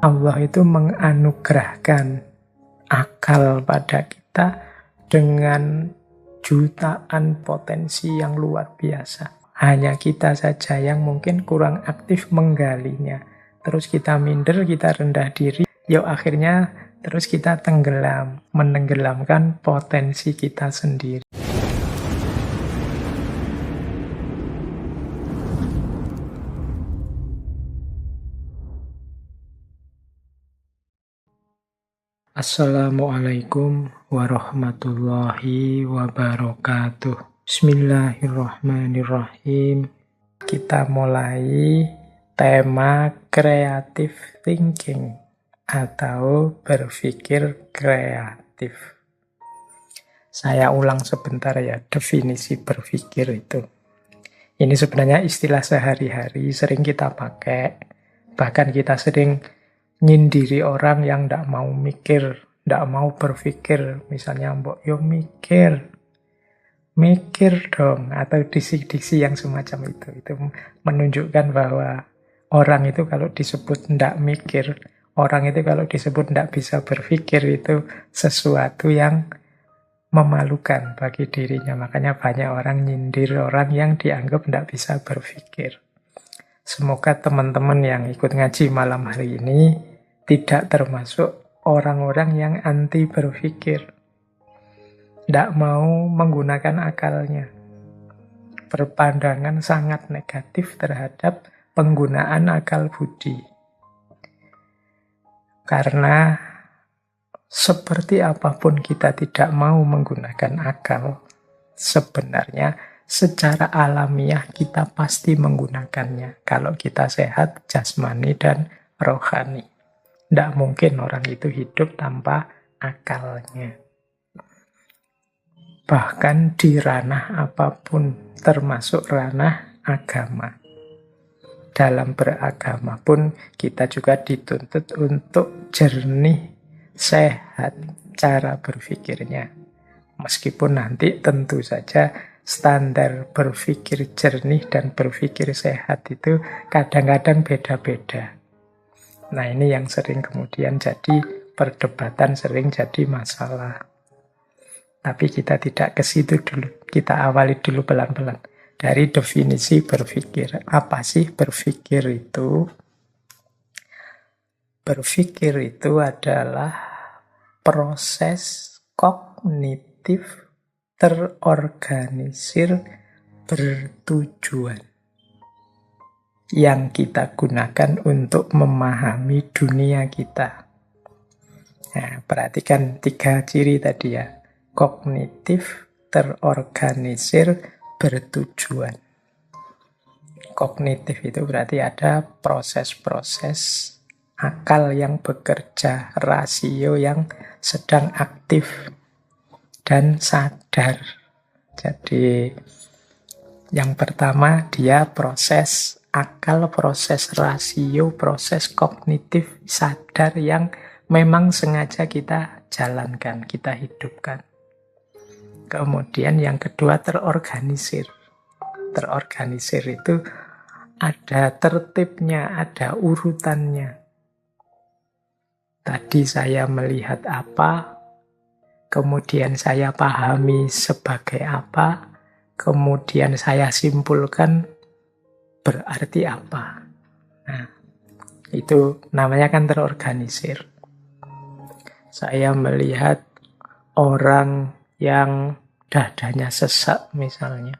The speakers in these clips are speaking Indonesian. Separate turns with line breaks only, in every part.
Allah itu menganugerahkan akal pada kita dengan jutaan potensi yang luar biasa. Hanya kita saja yang mungkin kurang aktif menggalinya. Terus kita minder, kita rendah diri, yuk akhirnya terus kita tenggelam, menenggelamkan potensi kita sendiri. Assalamualaikum warahmatullahi wabarakatuh. Bismillahirrahmanirrahim. Kita mulai tema creative thinking atau berpikir kreatif. Saya ulang sebentar ya definisi berpikir itu. Ini sebenarnya istilah sehari-hari sering kita pakai. Bahkan kita sering nyindiri orang yang ndak mau mikir, ndak mau berpikir. Misalnya, mbok yo mikir dong. Atau diksi-diksi yang semacam itu. Itu menunjukkan bahwa orang itu kalau disebut ndak mikir, orang itu kalau disebut ndak bisa berpikir, itu sesuatu yang memalukan bagi dirinya. Makanya banyak orang nyindir orang yang dianggap ndak bisa berpikir. Semoga teman-teman yang ikut ngaji malam hari ini tidak termasuk orang-orang yang anti berpikir. Tidak mau menggunakan akalnya. Berpandangan sangat negatif terhadap penggunaan akal budi. Karena seperti apapun kita tidak mau menggunakan akal, sebenarnya secara alamiah kita pasti menggunakannya. Kalau kita sehat jasmani dan rohani. Tidak mungkin orang itu hidup tanpa akalnya. Bahkan di ranah apapun, termasuk ranah agama. Dalam beragama pun kita juga dituntut untuk jernih, sehat cara berpikirnya. Meskipun nanti tentu saja standar berpikir jernih dan berpikir sehat itu kadang-kadang beda-beda. Nah, ini yang sering kemudian jadi perdebatan, sering jadi masalah. Tapi kita tidak ke situ dulu. Kita awali dulu pelan-pelan. Dari definisi berpikir. Apa sih berpikir itu? Berpikir itu adalah proses kognitif terorganisir bertujuan yang kita gunakan untuk memahami dunia kita. Nah, perhatikan 3 ciri tadi ya. Kognitif, terorganisir, bertujuan. Kognitif itu berarti ada proses-proses akal yang bekerja, rasio yang sedang aktif dan sadar. Jadi yang pertama dia proses akal, proses rasio, proses kognitif sadar yang memang sengaja kita jalankan, kita hidupkan. Kemudian yang kedua terorganisir. Terorganisir itu ada tertibnya, ada urutannya. Tadi saya melihat apa, kemudian saya pahami sebagai apa, kemudian saya simpulkan berarti apa. Nah, itu namanya kan terorganisir. Saya melihat orang yang dadanya sesak misalnya.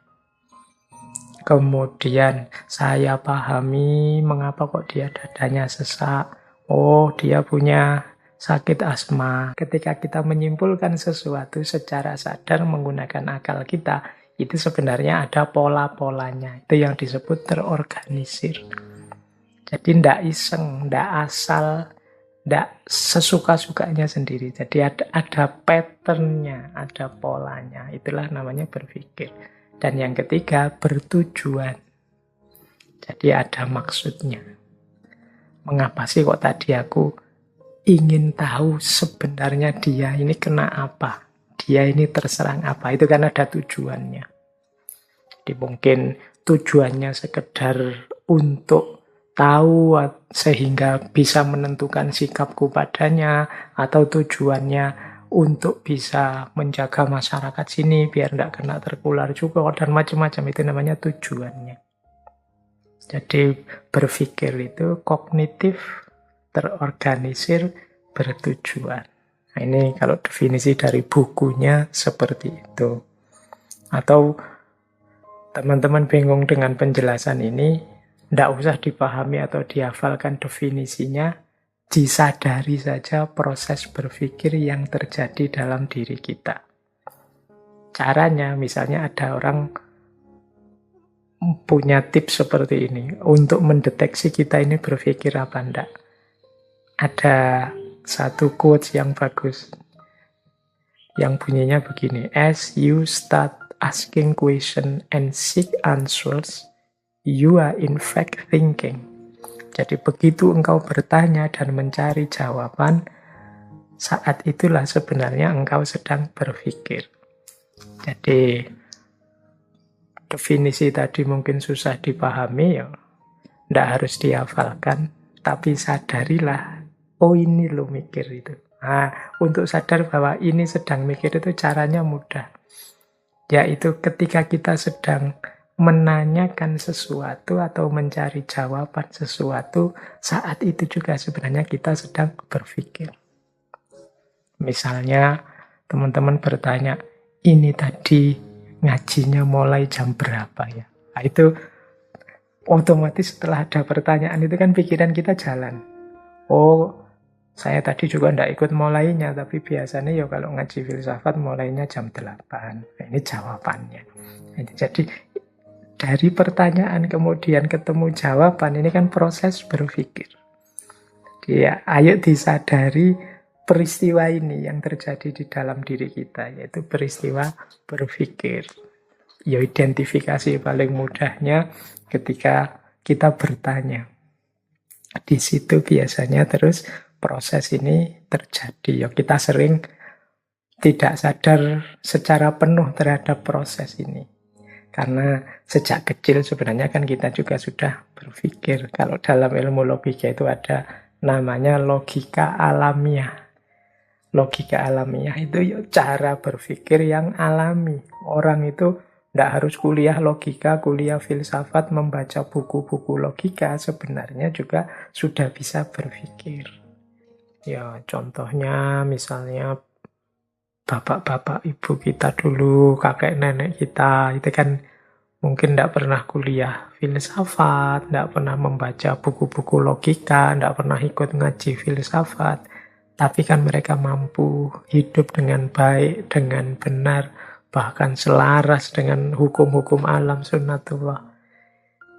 Kemudian saya pahami mengapa kok dia dadanya sesak. Oh, dia punya sakit asma. Ketika kita menyimpulkan sesuatu secara sadar menggunakan akal kita, itu sebenarnya ada pola-polanya. Itu yang disebut terorganisir. Jadi tidak iseng, tidak asal, tidak sesuka-sukanya sendiri. Jadi ada patternnya, ada polanya. Itulah namanya berpikir. Dan yang ketiga, bertujuan. Jadi ada maksudnya. Mengapa sih kok tadi aku ingin tahu sebenarnya dia ini kena apa? Dia ini terserang apa? Itu kan ada tujuannya. Jadi mungkin tujuannya sekedar untuk tahu sehingga bisa menentukan sikapku padanya, atau tujuannya untuk bisa menjaga masyarakat sini biar tidak kena tertular juga, dan macam-macam. Itu namanya tujuannya. Jadi berpikir itu kognitif, terorganisir, bertujuan. Nah, ini kalau definisi dari bukunya seperti itu. Atau teman-teman bingung dengan penjelasan ini, tidak usah dipahami atau dihafalkan definisinya, disadari saja proses berpikir yang terjadi dalam diri kita. Caranya, misalnya ada orang punya tips seperti ini, untuk mendeteksi kita ini berpikir apa enggak. Ada satu quotes yang bagus, yang bunyinya begini, as you start asking question and seek answers, you are in fact thinking. Jadi begitu engkau bertanya dan mencari jawaban, saat itulah sebenarnya engkau sedang berpikir. Jadi definisi tadi mungkin susah dipahami, ya tidak harus dihafalkan, tapi sadarilah, oh ini lo mikir itu. Nah, untuk sadar bahwa ini sedang mikir itu caranya mudah. Yaitu ketika kita sedang menanyakan sesuatu atau mencari jawaban sesuatu, saat itu juga sebenarnya kita sedang berpikir. Misalnya teman-teman bertanya, ini tadi ngajinya mulai jam berapa ya? Nah, itu otomatis setelah ada pertanyaan itu kan pikiran kita jalan. Oh, saya tadi juga tidak ikut mulainya, tapi biasanya ya kalau ngaji filsafat mulainya jam 8. Nah, ini jawabannya. Jadi dari pertanyaan kemudian ketemu jawaban, ini kan proses berpikir. Jadi ya, ayo disadari peristiwa ini yang terjadi di dalam diri kita, yaitu peristiwa berpikir. Ya, identifikasi paling mudahnya ketika kita bertanya. Di situ biasanya terus proses ini terjadi. Ya, kita sering tidak sadar secara penuh terhadap proses ini. Karena sejak kecil sebenarnya kan kita juga sudah berpikir. Kalau dalam ilmu logika itu ada namanya logika alamiah. Logika alamiah itu ya cara berpikir yang alami. Orang itu tidak harus kuliah logika, kuliah filsafat, membaca buku-buku logika. Sebenarnya juga sudah bisa berpikir. Ya, contohnya misalnya bapak-bapak ibu kita dulu, kakek nenek kita, itu kan mungkin tidak pernah kuliah filsafat, tidak pernah membaca buku-buku logika, tidak pernah ikut ngaji filsafat. Tapi kan mereka mampu hidup dengan baik, dengan benar, bahkan selaras dengan hukum-hukum alam sunnatullah.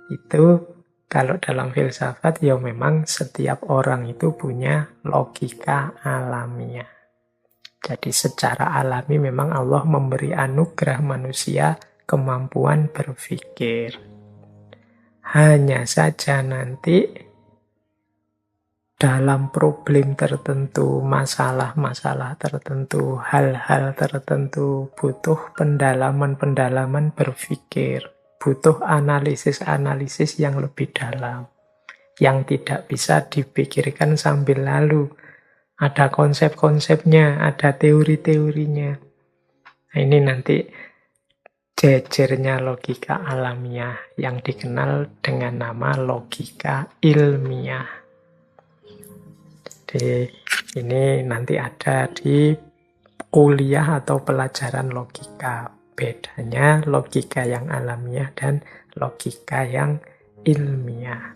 Itu kalau dalam filsafat, ya memang setiap orang itu punya logika alamiah. Jadi secara alami memang Allah memberi anugerah manusia kemampuan berpikir. Hanya saja nanti dalam problem tertentu, masalah-masalah tertentu, hal-hal tertentu, butuh pendalaman-pendalaman berpikir, butuh analisis-analisis yang lebih dalam, yang tidak bisa dipikirkan sambil lalu. Ada konsep-konsepnya, ada teori-teorinya. Nah, ini nanti jejernya logika alamiah yang dikenal dengan nama logika ilmiah. Jadi ini nanti ada di kuliah atau pelajaran logika. Bedanya logika yang alamiah dan logika yang ilmiah.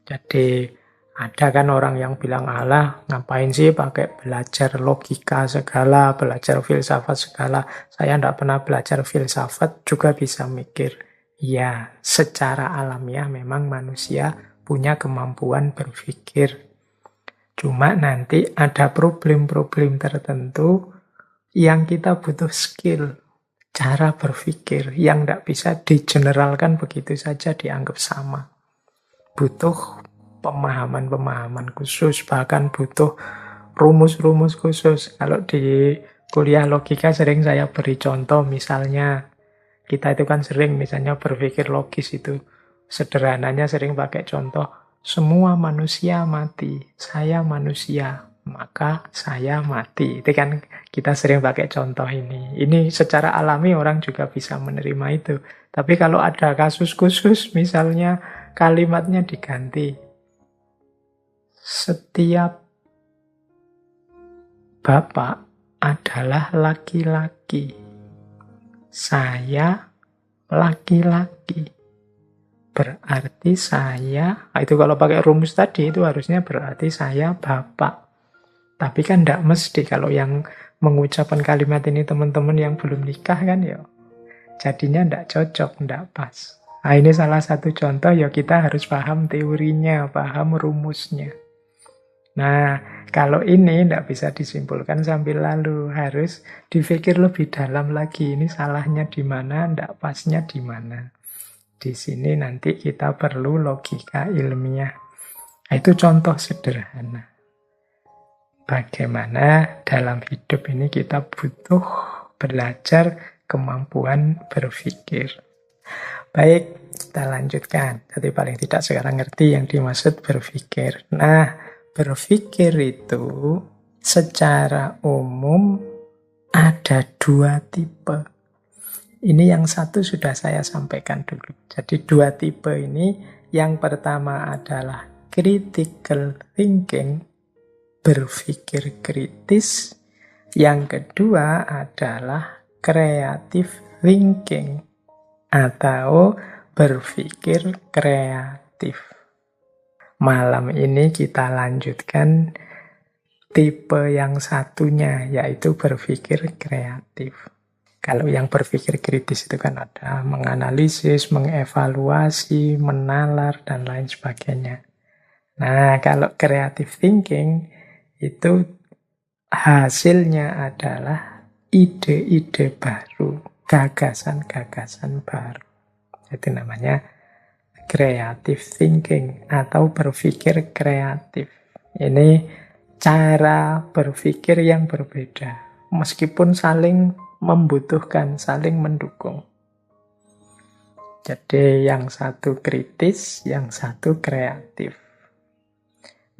Jadi ada kan orang yang bilang, alah ngapain sih pakai belajar logika segala, belajar filsafat segala. Saya tidak pernah belajar filsafat juga bisa mikir. Ya, secara alamiah memang manusia punya kemampuan berpikir. Cuma nanti ada problem-problem tertentu yang kita butuh skill, cara berpikir yang tidak bisa digeneralkan begitu saja dianggap sama. Butuh pemahaman-pemahaman khusus, bahkan butuh rumus-rumus khusus. Kalau di kuliah logika sering saya beri contoh, misalnya kita itu kan sering misalnya berpikir logis itu, Sederhananya sering pakai contoh, semua manusia mati, saya manusia, maka saya mati. Itu kan kita sering pakai contoh ini. Ini secara alami orang juga bisa menerima itu. Tapi kalau ada kasus khusus, misalnya kalimatnya diganti. Setiap bapak adalah laki-laki. Saya laki-laki. Berarti saya, itu kalau pakai rumus tadi itu harusnya berarti saya bapak. Tapi kan tidak mesti kalau yang mengucapkan kalimat ini teman-teman yang belum nikah kan ya. Jadinya tidak cocok, tidak pas. Nah ini salah satu contoh ya kita harus paham teorinya, paham rumusnya. Nah kalau ini tidak bisa disimpulkan sambil lalu. Harus dipikir lebih dalam lagi. Ini salahnya di mana, tidak pasnya di mana. Di sini nanti kita perlu logika ilmiah. Itu contoh sederhana. Bagaimana dalam hidup ini kita butuh belajar kemampuan berpikir. Baik, kita lanjutkan. Jadi paling tidak sekarang ngerti yang dimaksud berpikir. Nah, berpikir itu secara umum ada dua tipe. Ini yang satu sudah saya sampaikan dulu. Jadi dua tipe ini, yang pertama adalah critical thinking, berpikir kritis. Yang kedua adalah creative thinking, atau berpikir kreatif. Malam ini kita lanjutkan tipe yang satunya, yaitu berpikir kreatif. Kalau yang berpikir kritis itu kan ada menganalisis, mengevaluasi, menalar, dan lain sebagainya. Nah, kalau creative thinking itu hasilnya adalah ide-ide baru, gagasan-gagasan baru. Itu namanya creative thinking atau berpikir kreatif. Ini cara berpikir yang berbeda, meskipun saling membutuhkan, saling mendukung. Jadi yang satu kritis, yang satu kreatif.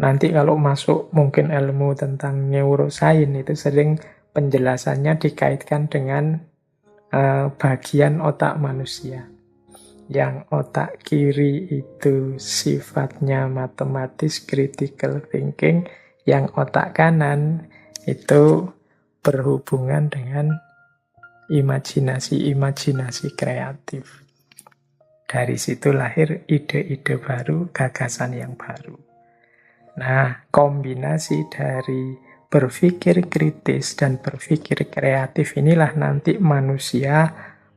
Nanti kalau masuk mungkin ilmu tentang neuroscience itu sering penjelasannya dikaitkan dengan bagian otak manusia. Yang otak kiri itu sifatnya matematis, critical thinking. Yang otak kanan itu berhubungan dengan imajinasi kreatif. Dari situ lahir ide-ide baru, gagasan yang baru. Nah, kombinasi dari berpikir kritis dan berpikir kreatif inilah nanti manusia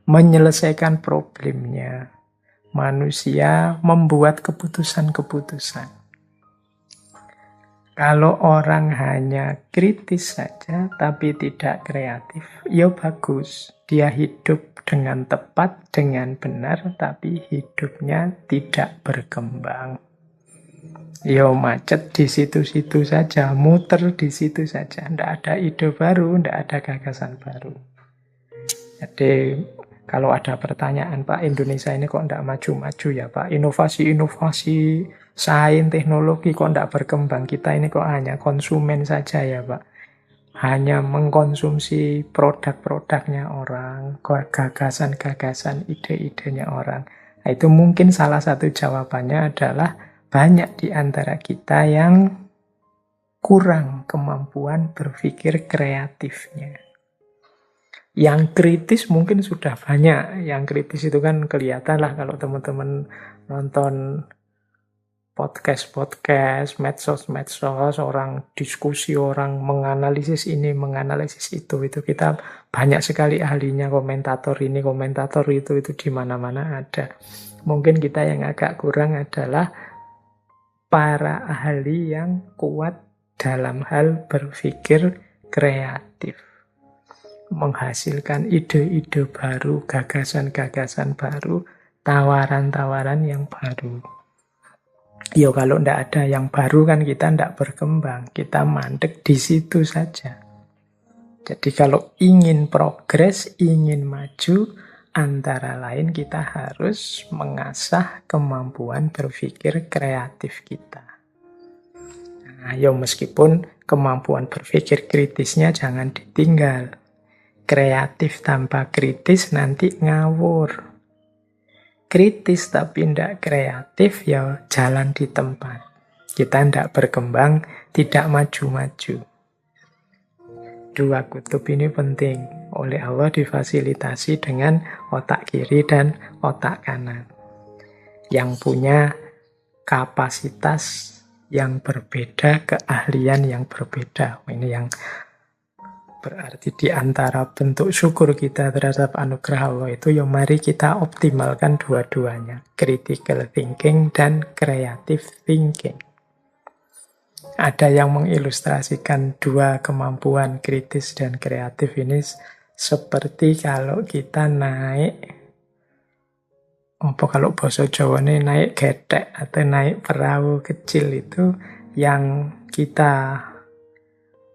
menyelesaikan problemnya. Manusia membuat keputusan-keputusan. Kalau orang hanya kritis saja tapi tidak kreatif, ya bagus. Dia hidup dengan tepat, dengan benar, tapi hidupnya tidak berkembang. Ya macet di situ-situ saja, muter di situ saja. Tidak ada ide baru, tidak ada gagasan baru. Jadi kalau ada pertanyaan, Pak, Indonesia ini kok tidak maju-maju ya Pak? Inovasi-inovasi sains, teknologi kok tidak berkembang. Kita ini kok hanya konsumen saja ya Pak. Hanya mengkonsumsi produk-produknya orang, gagasan-gagasan, ide-idenya orang. Nah, itu mungkin salah satu jawabannya adalah banyak di antara kita yang kurang kemampuan berpikir kreatifnya. Yang kritis mungkin sudah banyak. Yang kritis itu kan kelihatan lah kalau teman-teman nonton podcast, medsos, orang diskusi, orang menganalisis ini, menganalisis itu kita banyak sekali ahlinya, komentator ini, komentator itu di mana-mana ada. Mungkin kita yang agak kurang adalah para ahli yang kuat dalam hal berpikir kreatif, menghasilkan ide-ide baru, gagasan-gagasan baru, tawaran-tawaran yang baru. Ya kalau tidak ada yang baru kan kita tidak berkembang, kita mandek di situ saja. Jadi kalau ingin progres, ingin maju, Antara lain kita harus mengasah kemampuan berpikir kreatif kita. Nah, ya meskipun kemampuan berpikir kritisnya jangan ditinggal. Kreatif tanpa kritis nanti ngawur. Kritis tapi tidak kreatif ya jalan di tempat. Kita tidak berkembang, tidak maju-maju. Dua kutub ini penting. Oleh Allah difasilitasi dengan otak kiri dan otak kanan. Yang punya kapasitas yang berbeda, keahlian yang berbeda. Ini yang berarti di antara bentuk syukur kita terhadap anugerah Allah itu, ya mari kita optimalkan dua-duanya. Critical thinking dan creative thinking. Ada yang mengilustrasikan dua kemampuan kritis dan kreatif ini seperti kalau kita naik, kalau bahasa Jawa ini naik getek atau naik perahu kecil itu yang kita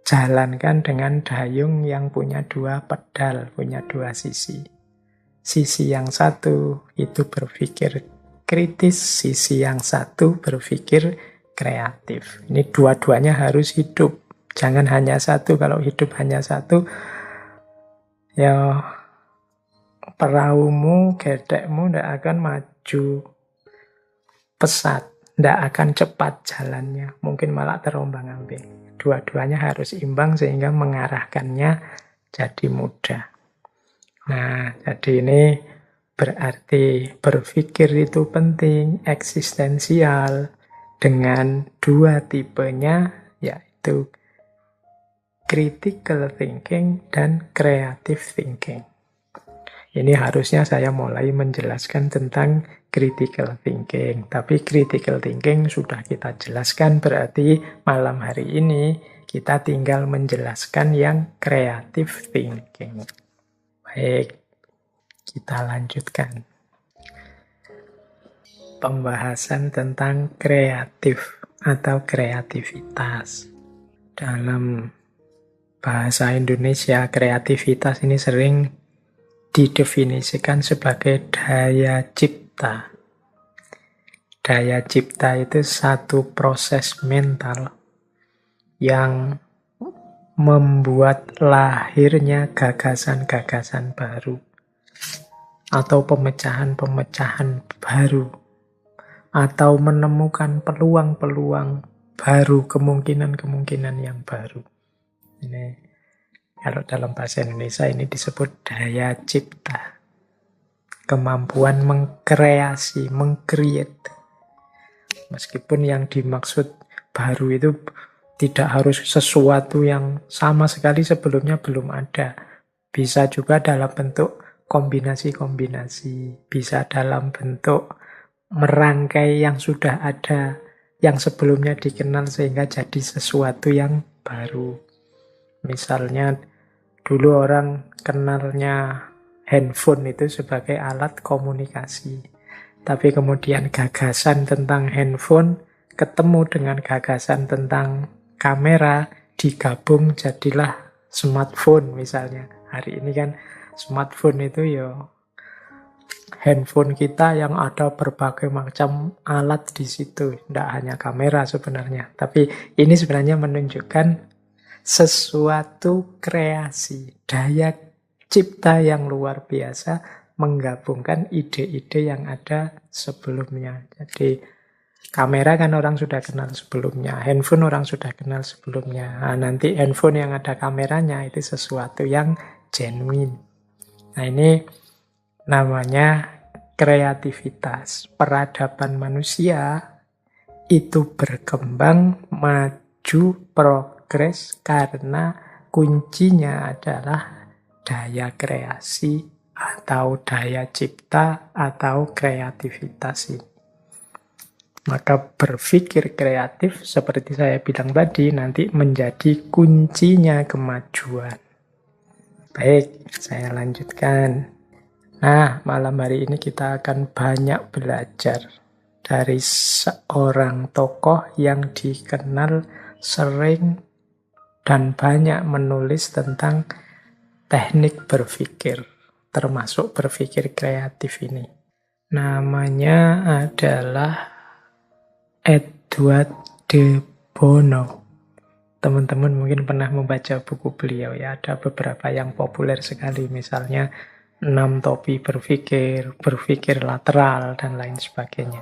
jalankan dengan dayung yang punya dua pedal, punya dua sisi. Sisi yang satu itu berpikir kritis, sisi yang satu berpikir kreatif. Ini dua-duanya harus hidup. Jangan hanya satu. Kalau hidup hanya satu, ya perahumu, gedekmu tidak akan maju pesat, tidak akan cepat jalannya. Mungkin malah terombang-ambing. Dua-duanya harus imbang sehingga mengarahkannya jadi mudah. Nah, jadi ini berarti berpikir itu penting, eksistensial, dengan dua tipenya, yaitu critical thinking dan creative thinking. Ini harusnya saya mulai menjelaskan tentang critical thinking. Tapi critical thinking sudah kita jelaskan, berarti malam hari ini kita tinggal menjelaskan yang creative thinking. Baik, kita lanjutkan. Pembahasan tentang kreatif atau kreativitas. Dalam bahasa Indonesia, kreativitas ini sering didefinisikan sebagai daya cipta. Daya cipta itu satu proses mental yang membuat lahirnya gagasan-gagasan baru atau pemecahan-pemecahan baru, atau menemukan peluang-peluang baru, kemungkinan-kemungkinan yang baru. Ini kalau dalam bahasa Indonesia ini disebut daya cipta. Kemampuan mengkreasi, mengcreate. Meskipun yang dimaksud baru itu tidak harus sesuatu yang sama sekali sebelumnya belum ada. Bisa juga dalam bentuk kombinasi-kombinasi. Bisa dalam bentuk merangkai yang sudah ada, yang sebelumnya dikenal sehingga jadi sesuatu yang baru. Misalnya dulu orang kenalnya handphone itu sebagai alat komunikasi. Tapi kemudian gagasan tentang handphone ketemu dengan gagasan tentang kamera, digabung jadilah smartphone misalnya. Hari ini kan smartphone itu ya handphone kita yang ada berbagai macam alat di situ. Tidak hanya kamera sebenarnya. Tapi ini sebenarnya menunjukkan sesuatu kreasi, daya cipta yang luar biasa menggabungkan ide-ide yang ada sebelumnya. Jadi kamera kan orang sudah kenal sebelumnya, handphone orang sudah kenal sebelumnya. Nah, nanti handphone yang ada kameranya itu sesuatu yang genuine. Nah, ini namanya kreativitas. Peradaban manusia itu berkembang, maju, progres karena kuncinya adalah daya kreasi atau daya cipta atau kreativitas ini. Maka berpikir kreatif seperti saya bilang tadi nanti menjadi kuncinya kemajuan. Baik, saya lanjutkan. Nah, malam hari ini kita akan banyak belajar dari seorang tokoh yang dikenal sering dan banyak menulis tentang teknik berpikir. termasuk berpikir kreatif ini. Namanya adalah Edward de Bono. Teman-teman mungkin pernah membaca buku beliau ya, ada beberapa yang populer sekali, misalnya 6 topi berpikir, berpikir lateral, dan lain sebagainya.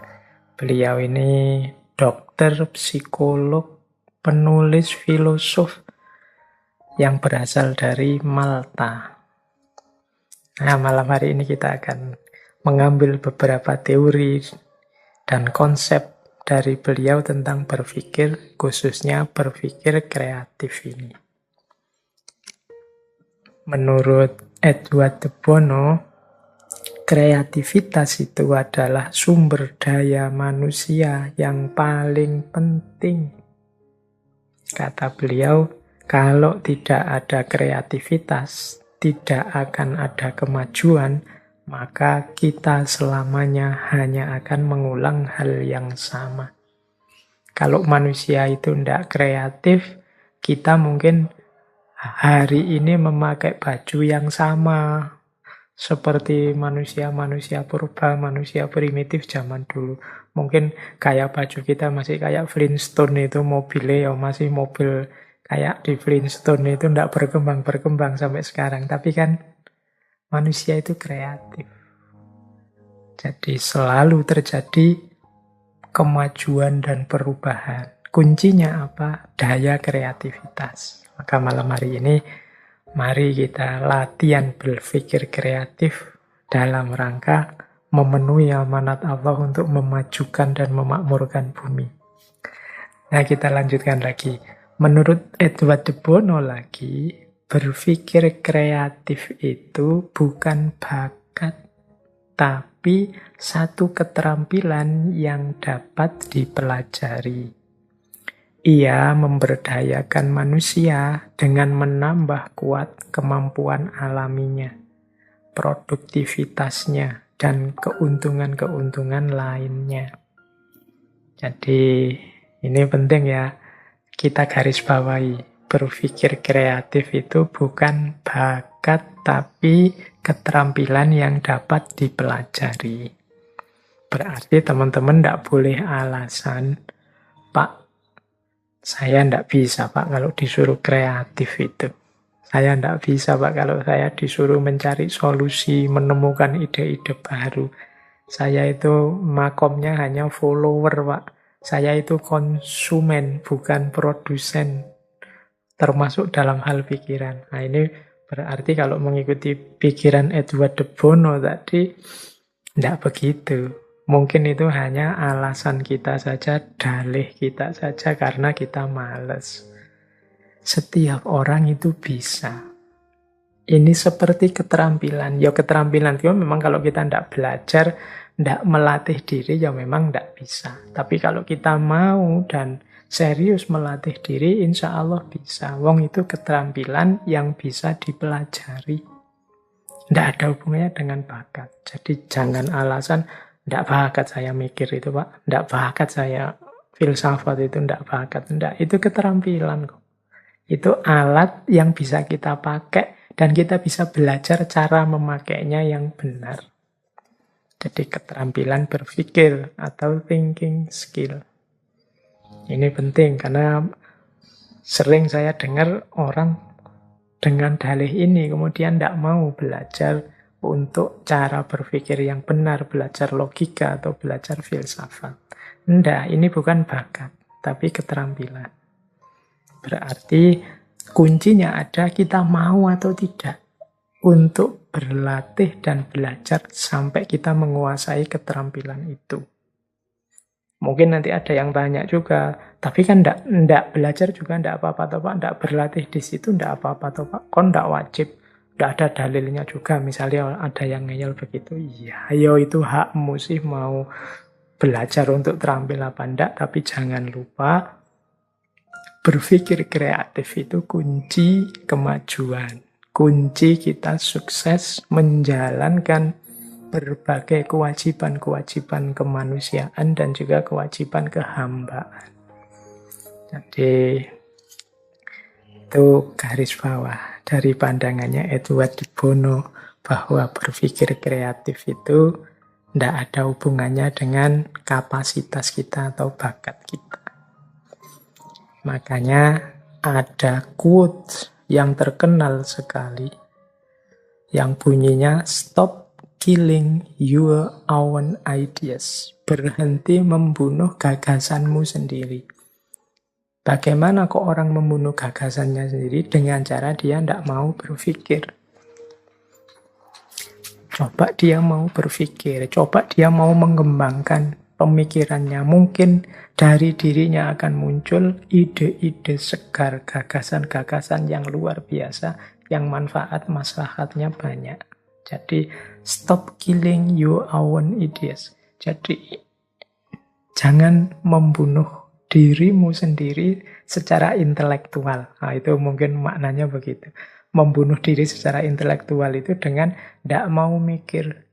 Beliau ini dokter, psikolog, penulis, filosof yang berasal dari Malta. Nah, malam hari ini kita akan mengambil beberapa teori dan konsep dari beliau tentang berpikir, khususnya berpikir kreatif ini. Menurut Edward de Bono, kreativitas itu adalah sumber daya manusia yang paling penting. Kata beliau, kalau tidak ada kreativitas, tidak akan ada kemajuan, maka kita selamanya hanya akan mengulang hal yang sama. Kalau manusia itu tidak kreatif, kita mungkin hari ini memakai baju yang sama seperti manusia-manusia purba, manusia primitif zaman dulu. Mungkin kayak baju kita masih kayak Flintstone itu, mobilnya ya masih mobil kayak di Flintstone itu, tidak berkembang-berkembang sampai sekarang. Tapi kan manusia itu kreatif. Jadi selalu terjadi kemajuan dan perubahan. Kuncinya apa? Daya kreativitas. Maka malam hari ini, mari kita latihan berpikir kreatif dalam rangka memenuhi amanat Allah untuk memajukan dan memakmurkan bumi. Nah, kita lanjutkan lagi. Menurut Edward de Bono lagi, berpikir kreatif itu bukan bakat, tapi satu keterampilan yang dapat dipelajari. Ia memberdayakan manusia dengan menambah kuat kemampuan alaminya, produktivitasnya, dan keuntungan-keuntungan lainnya. Jadi ini penting ya, kita garis bawahi. Berpikir kreatif itu bukan bakat, tapi keterampilan yang dapat dipelajari. Berarti teman-teman tidak boleh alasan, Pak, saya tidak bisa Pak kalau disuruh kreatif itu. Saya tidak bisa Pak kalau saya disuruh mencari solusi, menemukan ide-ide baru. Saya itu makomnya hanya follower Pak. Saya itu konsumen, bukan produsen. Termasuk dalam hal pikiran. Nah ini berarti kalau mengikuti pikiran Edward de Bono tadi, tidak begitu. Mungkin itu hanya alasan kita saja, dalih kita saja karena kita malas. Setiap orang itu bisa. Ini seperti keterampilan. Ya keterampilan itu memang kalau kita tidak belajar, tidak melatih diri, ya memang tidak bisa. Tapi kalau kita mau dan serius melatih diri, insya Allah bisa. Wong itu keterampilan yang bisa dipelajari. Tidak ada hubungannya dengan bakat. Jadi jangan alasan, tidak bakat saya mikir itu Pak. Tidak bakat saya filsafat itu, tidak bakat. Tidak, itu keterampilan kok. Itu alat yang bisa kita pakai dan kita bisa belajar cara memakainya yang benar. Jadi keterampilan berpikir atau thinking skill. Ini penting karena sering saya dengar orang dengan dalih ini kemudian tidak mau belajar untuk cara berpikir yang benar, belajar logika atau belajar filsafat. Tidak, ini bukan bakat, tapi keterampilan. Berarti kuncinya ada kita mau atau tidak untuk berlatih dan belajar sampai kita menguasai keterampilan itu. Mungkin nanti ada yang tanya juga, tapi kan ndak belajar juga ndak apa-apa toh Pak, ndak berlatih di situ ndak apa-apa toh Pak, kon ndak wajib, ndak ada dalilnya juga, misalnya ada yang ngeyel begitu. Iya, ayo itu hakmu sih mau belajar untuk terampil apa ndak, tapi jangan lupa berpikir kreatif itu kunci kemajuan, kunci kita sukses menjalankan berbagai kewajiban-kewajiban kemanusiaan dan juga kewajiban kehambaan. Jadi itu garis bawah dari pandangannya Edward de Bono bahwa berpikir kreatif itu tidak ada hubungannya dengan kapasitas kita atau bakat kita. Makanya ada quote yang terkenal sekali yang bunyinya stop killing your own ideas. Berhenti membunuh gagasanmu sendiri. Bagaimana kok orang membunuh gagasannya sendiri? Dengan cara dia tidak mau berpikir. Coba dia mau berpikir, coba dia mau mengembangkan pemikirannya. Mungkin dari dirinya akan muncul ide-ide segar, gagasan-gagasan yang luar biasa, yang manfaat maslahatnya banyak. Jadi, stop killing your own ideas. Jadi, jangan membunuh dirimu sendiri secara intelektual. Nah, itu mungkin maknanya begitu. Membunuh diri secara intelektual itu dengan tidak mau mikir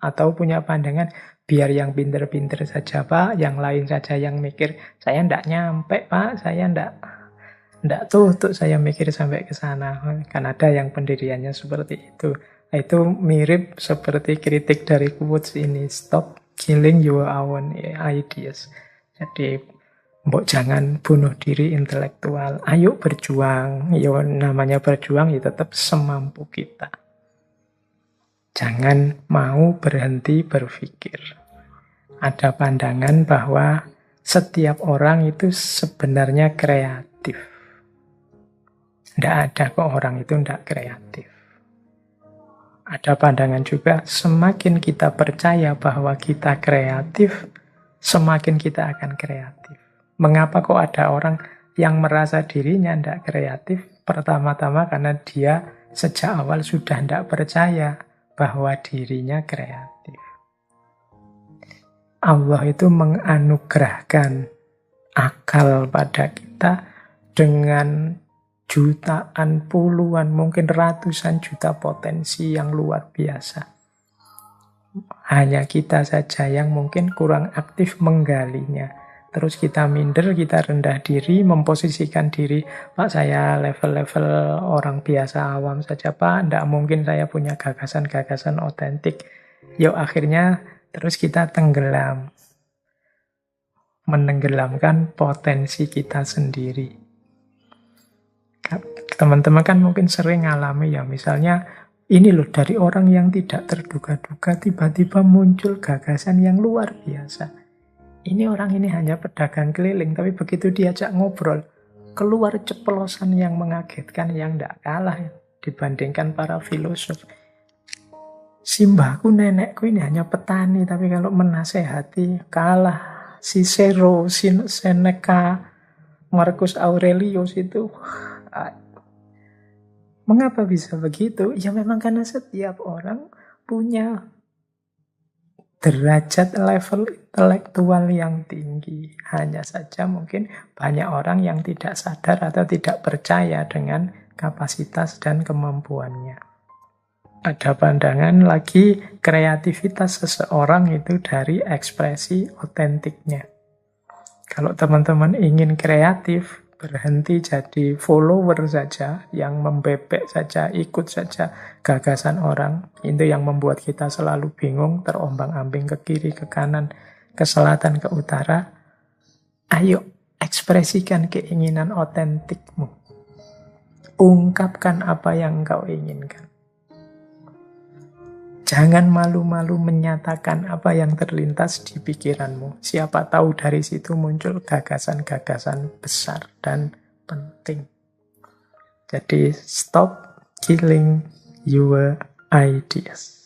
atau punya pandangan, biar yang pinter-pinter saja Pak, yang lain saja yang mikir. Saya tidak nyampe Pak, saya tidak tuh untuk saya mikir sampai ke sana. Kan ada yang pendiriannya seperti itu. Itu mirip seperti kritik dari quotes ini, stop killing your own ideas. Jadi, mbok jangan bunuh diri intelektual. Ayo berjuang. Ya namanya berjuang ya tetap semampu kita. Jangan mau berhenti berpikir. Ada pandangan bahwa setiap orang itu sebenarnya kreatif. Tidak ada kok orang itu tidak kreatif. Ada pandangan juga, semakin kita percaya bahwa kita kreatif, semakin kita akan kreatif. Mengapa kok ada orang yang merasa dirinya tidak kreatif? Pertama-tama karena dia sejak awal sudah tidak percaya bahwa dirinya kreatif. Allah itu menganugerahkan akal pada kita dengan jutaan, puluhan, mungkin ratusan juta potensi yang luar biasa. Hanya kita saja yang mungkin kurang aktif menggalinya. Terus kita minder, kita rendah diri, memposisikan diri, Pak saya level-level orang biasa awam saja Pak, tidak mungkin saya punya gagasan-gagasan otentik. Yuk akhirnya terus kita tenggelam. Menenggelamkan potensi kita sendiri. Teman-teman kan mungkin sering ngalami ya, misalnya ini loh dari orang yang tidak terduga-duga tiba-tiba muncul gagasan yang luar biasa. Ini orang ini hanya pedagang keliling, tapi begitu diajak ngobrol, keluar ceplosan yang mengagetkan, yang tidak kalah dibandingkan para filosof. Simbahku, nenekku ini hanya petani, tapi kalau menasehati kalah Cicero, Seneca, Marcus Aurelius itu. Mengapa bisa begitu? Ya memang karena setiap orang punya derajat level intelektual yang tinggi. Hanya saja mungkin banyak orang yang tidak sadar atau tidak percaya dengan kapasitas dan kemampuannya. Ada pandangan lagi, kreativitas seseorang itu dari ekspresi otentiknya. Kalau teman-teman ingin kreatif, berhenti jadi follower saja, yang membebek saja, ikut saja gagasan orang. Itu yang membuat kita selalu bingung, terombang-ambing ke kiri, ke kanan, ke selatan, ke utara. Ayo, ekspresikan keinginan otentikmu. Ungkapkan apa yang engkau inginkan. Jangan malu-malu menyatakan apa yang terlintas di pikiranmu. Siapa tahu dari situ muncul gagasan-gagasan besar dan penting. Jadi, stop killing your ideas.